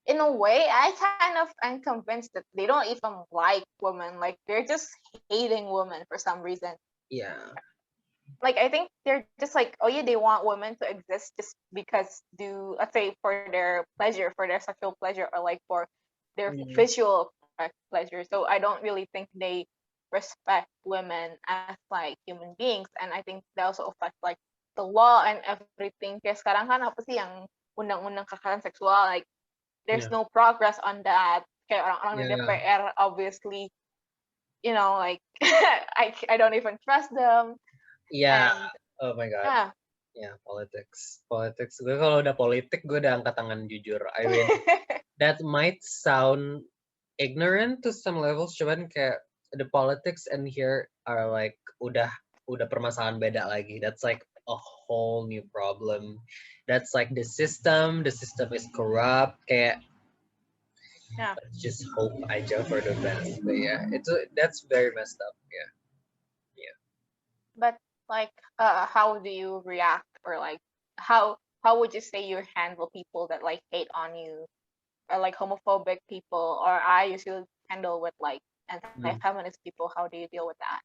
A: in a way, I kind of am convinced that they don't even like women. Like they're just hating women for some reason.
B: Yeah.
A: Like I think they're just like, oh yeah, they want women to exist just because let's say for their pleasure, for their sexual pleasure, or like for their visual pleasure. So I don't really think they respect women as like human beings, and I think that also affects like the law and everything. Kayak sekarang kan apa sih yang undang-undang kekerasan seksual, like there's
B: Yeah.
A: no progress on that. Kayak orang-orang di
B: Yeah.
A: DPR obviously, like I don't even trust them.
B: Yeah.
A: And
B: Oh my god.
A: yeah.
B: Ya, politics. Gue kalau udah politik, gue udah angkat tangan jujur. I mean, that might sound ignorant to some levels, cuman kayak the politics and here are like udah permasalahan beda lagi. That's like a whole new problem. That's like the system is corrupt. Kayak
A: Yeah.
B: let's just hope aja for the best. But yeah, that's very messed up. Yeah.
A: But like, how do you react, or like, how would you say you handle people that like hate on you, or like homophobic people, or I usually handle with like anti-feminist people? How do you deal with that?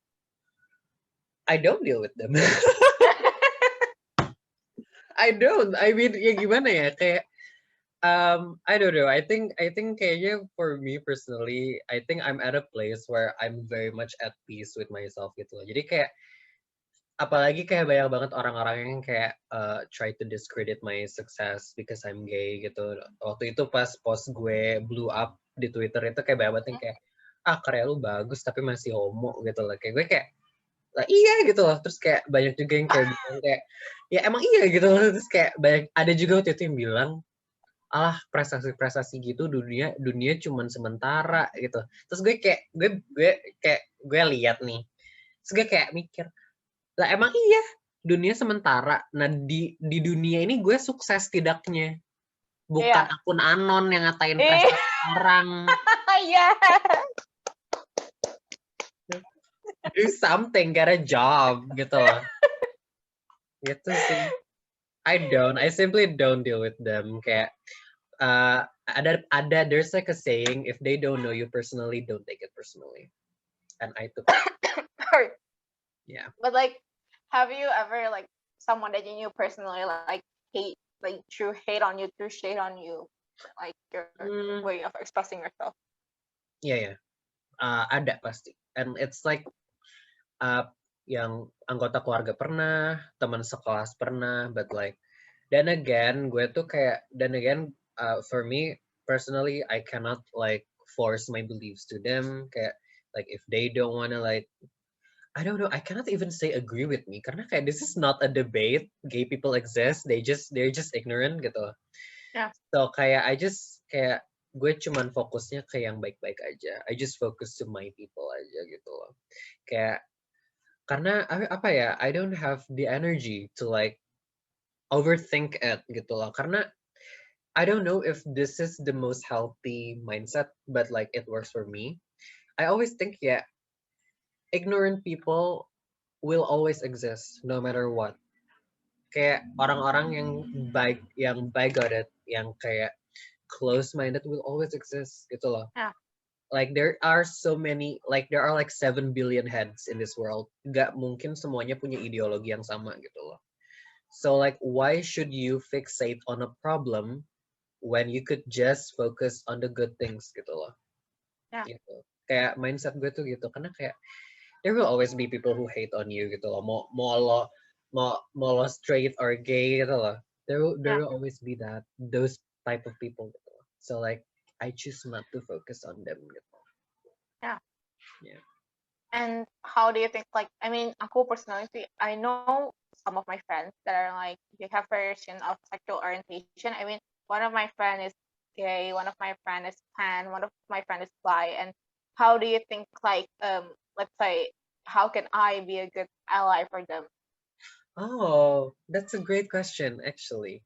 B: I don't deal with them. I don't. I mean, ya gimana ya, kayak I don't know. I think kayaknya for me personally, I think I'm at a place where I'm very much at peace with myself gitu loh. Jadi kayak apalagi kayak banyak banget orang-orang yang kayak try to discredit my success because I'm gay gitu. Waktu itu pas post gue blew up di Twitter itu kayak banyak banget yang kayak karya lu bagus tapi masih homo gitu loh. Kayak gue kayak lah iya gitu loh. Terus kayak banyak juga yang kayak bilang kayak ya emang iya gitu loh. Terus kayak banyak ada juga waktu itu yang bilang alah prestasi-prestasi gitu dunia cuman sementara gitu. Terus gue kayak gue lihat nih. Terus gue kayak mikir, lah emang iya dunia sementara. Nah di dunia ini gue sukses tidaknya. Bukan akun anon yang ngatain prestasi orang.
A: Yeah.
B: Do something, get a job gitu loh. Gitu sih. I simply don't deal with them. Kayak there's like a saying, if they don't know you personally, don't take it personally. And I took it. Yeah.
A: But like, have you ever like someone that you knew personally like hate, like true hate on you, true shade on you, like your way of expressing yourself?
B: Yeah. Ada pasti. And it's like yang anggota keluarga pernah, teman sekelas pernah, but like then again for me personally I cannot like force my beliefs to them. Kayak like if they don't wanna like I don't know, I cannot even say agree with me karena kayak this is not a debate. Gay people exist, they're just ignorant gitu.
A: Yeah.
B: So kayak gue cuman fokusnya ke yang baik-baik aja. I just focus to my people aja gitu loh. Kayak karena apa ya, I don't have the energy to like overthink it gitu loh. Karena I don't know if this is the most healthy mindset, but like it works for me. I always think ignorant people will always exist no matter what. Kayak orang-orang yang bigoted, yang kayak close-minded will always exist gitu loh.
A: Yeah.
B: Like there are so many, like there are like 7 billion heads in this world. Gak mungkin semuanya punya ideologi yang sama gitu loh. So like why should you fixate on a problem when you could just focus on the good things gitu loh.
A: Yeah.
B: Gitu. Kayak mindset gue tuh gitu. Karena kayak there will always be people who hate on you gitu loh. Mau lo straight or gay gitu loh. There will always be those type of people gitu loh. So like I choose not to focus on them gitu.
A: Yeah.
B: Yeah.
A: And how do you think, like, I mean, aku personally, I know some of my friends that are like, they have variation of sexual orientation. I mean, one of my friend is gay, one of my friend is pan, one of my friend is bi. And how do you think, like, let's say, how can I be a good ally for them?
B: Oh, that's a great question, actually.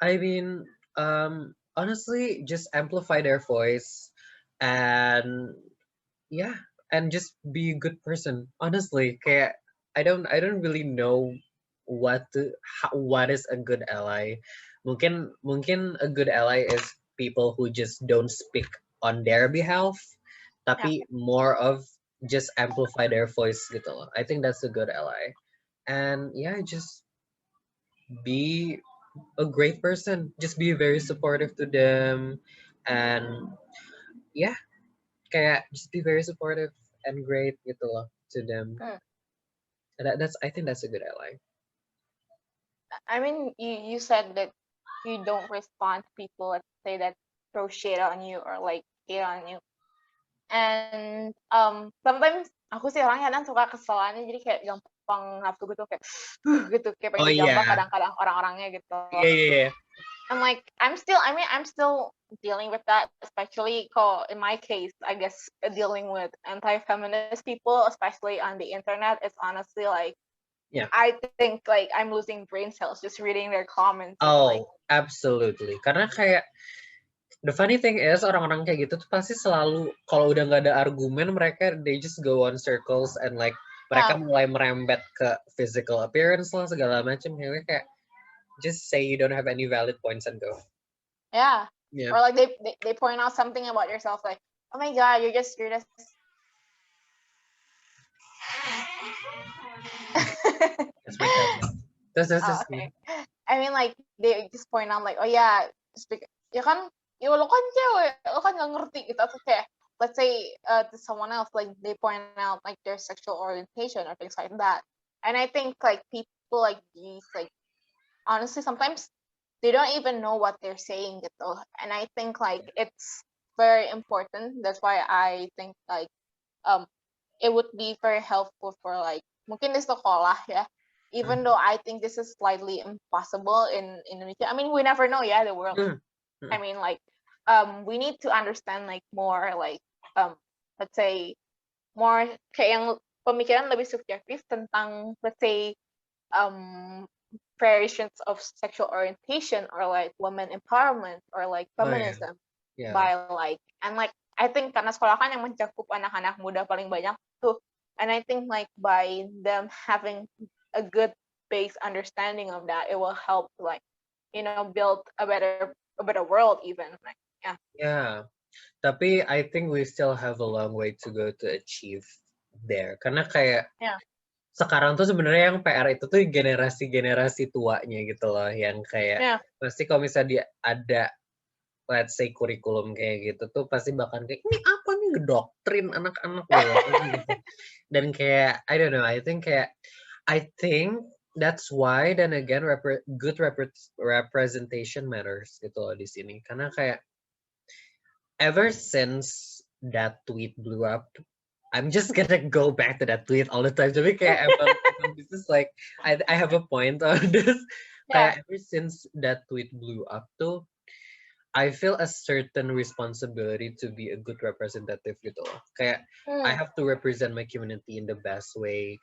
B: I mean, honestly, just amplify their voice and yeah, and just be a good person. Honestly, kayak I don't really know what is a good ally. Mungkin a good ally is people who just don't speak on their behalf, tapi more of just amplify their voice gitu loh. I think that's a good ally. And yeah, just be a great person. Just be very supportive to them. And yeah, kayak just be very supportive and great gitu loh to them. And that's I think that's a good ally.
A: I mean, you said that you don't respond to people, let's say, that throw shade on you or like hate on you. And sometimes aku sih orangnya kadang suka keselannya, jadi kayak gampang nafsu gitu, kayak gitu, kayak
B: Oh
A: pengen dijambak
B: yeah.
A: kadang-kadang orang-orangnya gitu.
B: Yeah.
A: I'm like, I'm still dealing with that, especially in my case, I guess dealing with anti-feminist people, especially on the internet, it's honestly like,
B: Yeah.
A: I think like I'm losing brain cells just reading their comments.
B: Oh,
A: Like,
B: absolutely. Karena kayak the funny thing is orang-orang kayak gitu tuh pasti selalu kalau udah nggak ada argumen mereka they just go on circles and like mereka mulai merembet ke physical appearance lah segala macam kayak just say you don't have any valid points and go.
A: Yeah.
B: Yeah.
A: Or like they point out something about yourself, like, oh my god, you're just
B: That's my cousin.
A: okay. I mean, like they just point out like, oh yeah, ya kan, ya lo kan cewek, lo kan nggak ngerti gitu. Atau kayak, let's say to someone else, like they point out like their sexual orientation or things like that. And I think like people like these, like honestly, sometimes they don't even know what they're saying gitu. And I think like it's very important. That's why I think like it would be very helpful for like mungkin di sekolah ya. Even though I think this is slightly impossible in Indonesia. I mean, we never know, yeah, the world. I mean, like we need to understand like more like let's say more kayak yang pemikiran lebih subjektif tentang, let's say, variations of sexual orientation or like women empowerment or like feminism by like, and like I think karena sekolah kan yang mencakup anak-anak muda paling banyak tuh, and I think like by them having a good base understanding of that, it will help like, you know, build a better world even, like
B: Yeah. Tapi I think we still have a long way to go to achieve there. Karena kayak sekarang tuh sebenarnya yang PR itu tuh generasi tuanya gitu loh, yang kayak pasti kalau misalnya dia ada let's say kurikulum kayak gitu tuh pasti bakal kayak ini apa nih ngedoktrin anak-anak gitu. Dan kayak I don't know, I think that's why then again good representation matters gitu loh di sini. Karena kayak ever since that tweet blew up, I'm just gonna go back to that tweet all the time. Tapi kayak emang this is like I have a point on this. Kayak ever since that tweet blew up tuh, I feel a certain responsibility to be a good representative gitu loh. Kayak I have to represent my community in the best way.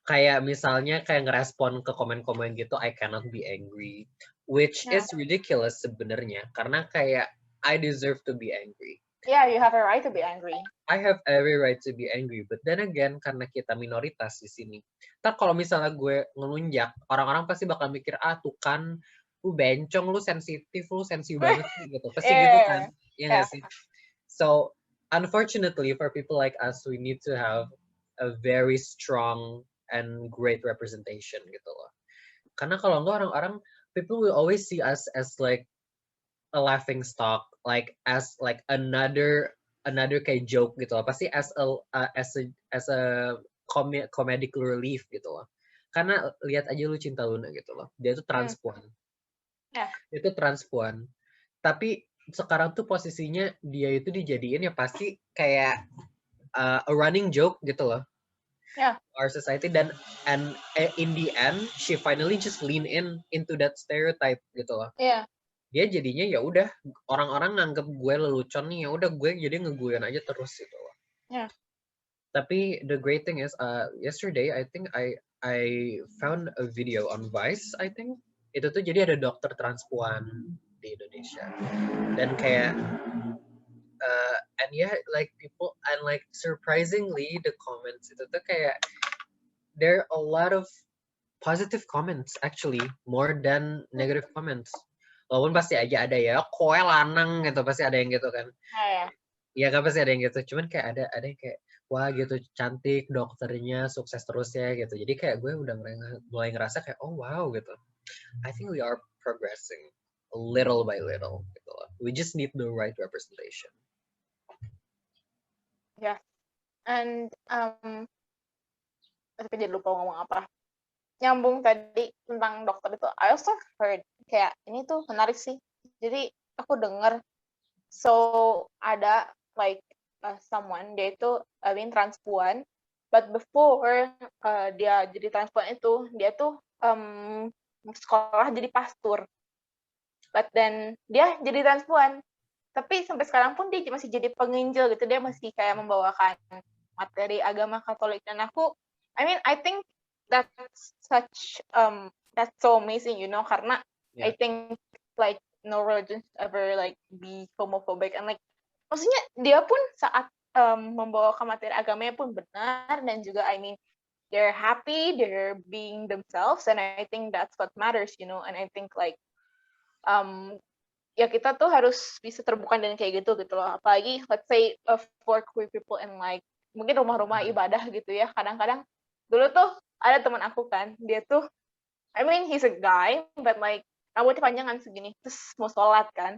B: Kayak misalnya kayak ngerespon ke komen-komen gitu, I cannot be angry, which is ridiculous sebenarnya. Karena kayak I deserve to be angry.
A: Yeah, you have a right to be angry.
B: I have every right to be angry, but then again karena kita minoritas di sini. Ntar kalau misalnya gue ngelunjak, orang-orang pasti bakal mikir tuh kan, lu bencong, lu sensitif, lu sensi banget gitu. Pasti gitu kan, ya nggak sih? So unfortunately for people like us, we need to have a very strong and great representation gitu loh. Karena kalau enggak orang-orang, people will always see us as like a laughing stock, like as like another kayak joke gitu loh. Pasti as a comedic relief gitu loh. Karena lihat aja lu Cinta Luna gitu loh. Dia tuh transpuan. Dia tuh transpuan. Tapi sekarang tuh posisinya dia itu dijadiin ya pasti kayak a running joke gitu loh. Our society and in the end she finally just lean into that stereotype gitu loh. Dia jadinya ya udah orang-orang nganggep gue lelucon nih, ya udah gue jadi ngeguyon aja terus gitu loh. Tapi the great thing is yesterday I think I found a video on Vice, I think itu tuh jadi ada dokter transpuan di Indonesia dan kayak and yeah, like people and like surprisingly the comments itu tuh kayak there are a lot of positive comments actually more than negative comments. Walaupun pasti aja ada ya, koe lanang gitu, pasti ada yang gitu kan.
A: Ya.
B: Iya kan pasti ada yang gitu. Cuman kayak ada yang kayak wah gitu cantik dokternya sukses terus ya gitu. Jadi kayak gue udah mulai ngerasa kayak oh wow gitu. I think we are progressing little by little gitu loh. We just need the right representation.
A: Yeah. And tapi jadi lupa ngomong apa. Nyambung tadi tentang dokter itu, I also heard kayak ini tuh menarik sih. Jadi aku dengar ada like someone dia itu being transplant, but before dia jadi transplant itu dia tuh sekolah jadi pastor, but then dia jadi transplant. Tapi sampai sekarang pun dia masih jadi penginjil gitu, dia masih kayak membawakan materi agama Katolik. Dan I think that's such that's so amazing, karena I think like no religion ever like be homophobic, and like maksudnya dia pun saat membawakan materi agamanya pun benar, dan juga they're happy, they're being themselves, and I think that's what matters, and I think like ya kita tuh harus bisa terbuka dengan kayak gitu loh. Apalagi let's say for queer people and like mungkin rumah-rumah ibadah gitu ya. Kadang-kadang dulu tuh ada teman aku kan, dia tuh he's a guy but like rambutnya panjangan segini, terus mau sholat kan.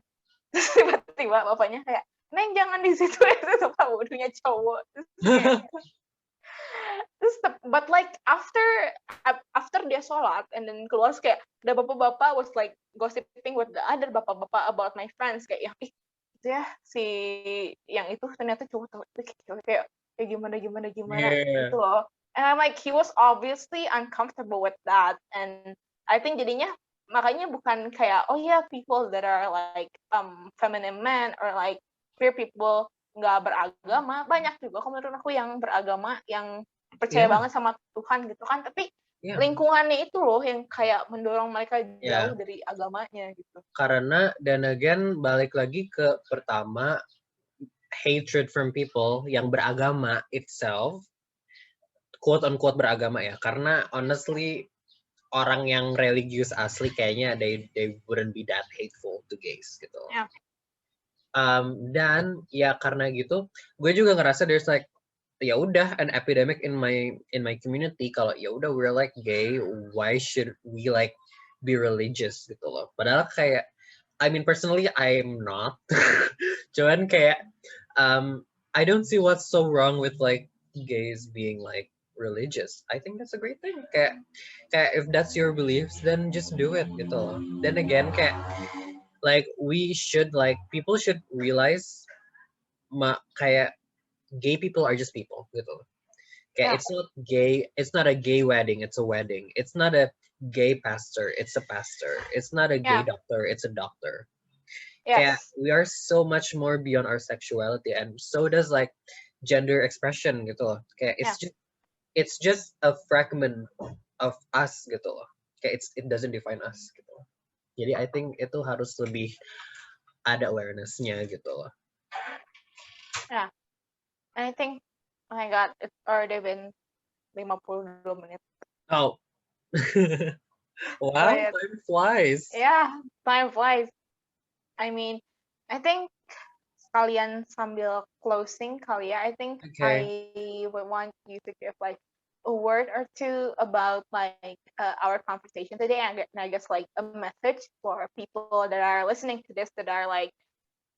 A: Terus tiba-tiba bapaknya kayak, "Neng jangan di situ ya, itu tempat wudhunya cowok." Terus but like after dia sholat and then keluar kayak ada bapak-bapak was like gossiping with the other bapak-bapak about my friends kayak itu ya si yang itu ternyata cowok kayak gimana gitu loh. And I'm like he was obviously uncomfortable with that, and I think jadinya makanya bukan kayak oh yeah, people that are like feminine men or like queer people nggak beragama, banyak juga menurut aku yang beragama yang percaya banget sama Tuhan gitu kan, tapi lingkungannya itu loh yang kayak mendorong mereka jauh dari agamanya gitu.
B: Karena dan again balik lagi ke pertama, hatred from people yang beragama itself, quote unquote beragama ya, karena honestly orang yang religius asli kayaknya they wouldn't be that hateful to gays gitu. Dan ya karena gitu gue juga ngerasa there's like ya udah an epidemic in my community kalau ya udah we're like gay, why should we like be religious gitu loh. Padahal kayak personally I'm not. Cuman kayak I don't see what's so wrong with like gays being like religious. I think that's a great thing. Kayak if that's your beliefs then just do it gitu loh. Then again kayak like people should realize kayak gay people are just people gitu. Kayak it's not a gay wedding, it's a wedding. It's not a gay pastor, it's a pastor. It's not a gay doctor, it's a doctor. Kayak we are so much more beyond our sexuality, and so does like gender expression gitu loh. Kayak it's just a fragment of us gitu loh. Kayak it doesn't define us gitu loh. Jadi I think itu harus lebih ada awareness-nya gitu loh.
A: Yeah. And I think, oh my God, it's already been 52 menit.
B: Oh. Wow, time flies.
A: Yeah, time flies. I think sekalian sambil closing kali ya, I think I would want you to give like a word or two about like our conversation today, and I guess like a message for people that are listening to this that are like,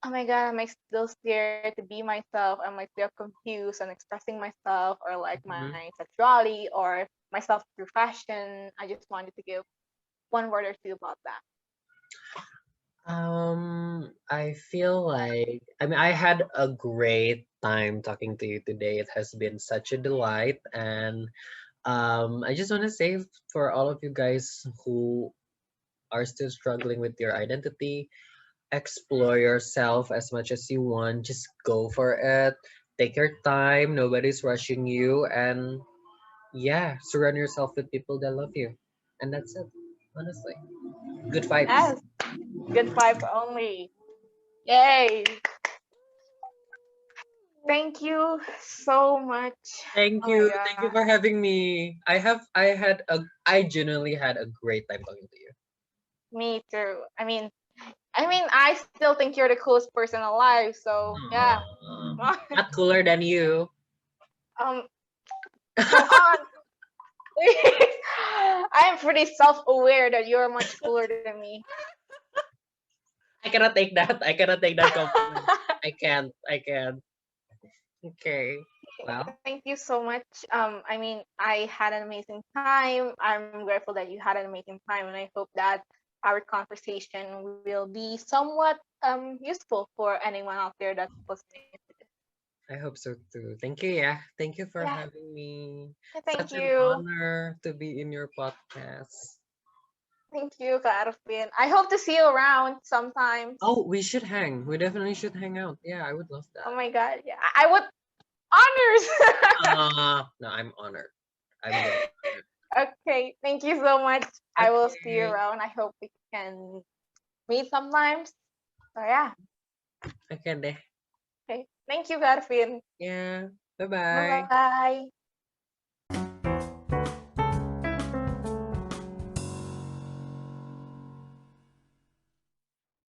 A: oh my God, am I still scared to be myself? Am I still confused on expressing myself or like my sexuality or myself through fashion? I just wanted to give one word or two about that.
B: I feel like I had a great time talking to you today. It has been such a delight, and I just want to say for all of you guys who are still struggling with your identity, explore yourself as much as you want. Just go for it. Take your time. Nobody's rushing you, and surround yourself with people that love you, and that's it. Honestly, good vibes.
A: Yes. Good vibes only. Yay! Thank you so much.
B: Thank you. Thank you for having me. I genuinely had a great time talking to you.
A: Me too. I mean, I still think you're the coolest person alive. So yeah.
B: Not cooler than you.
A: Come on. I am pretty self-aware that you're much cooler than me.
B: I cannot take that. I cannot take that compliment. I can't. Okay. Well,
A: Thank you so much. I mean, I had an amazing time. I'm grateful that you had an amazing time, and I hope that our conversation will be somewhat useful for anyone out there that's listening to this.
B: I hope so too. Thank you, yeah. Thank you for
A: Yeah,
B: having me.
A: thank
B: Such an
A: you.
B: honor to be in your podcast.
A: Thank you, Kak Arvin. I hope to see you around sometimes.
B: Oh, we should hang. We definitely should hang out. Yeah, I would love
A: Oh
B: that.
A: my God, yeah, I would honors.
B: No, I'm honored. I'm very honored.
A: Okay, thank you so much. I will see you
B: Okay.
A: around. I hope we can meet sometimes. So yeah,
B: Okay deh.
A: okay. Thank you, Garvin.
B: Yeah.
A: Bye
B: Bye-bye.
A: bye.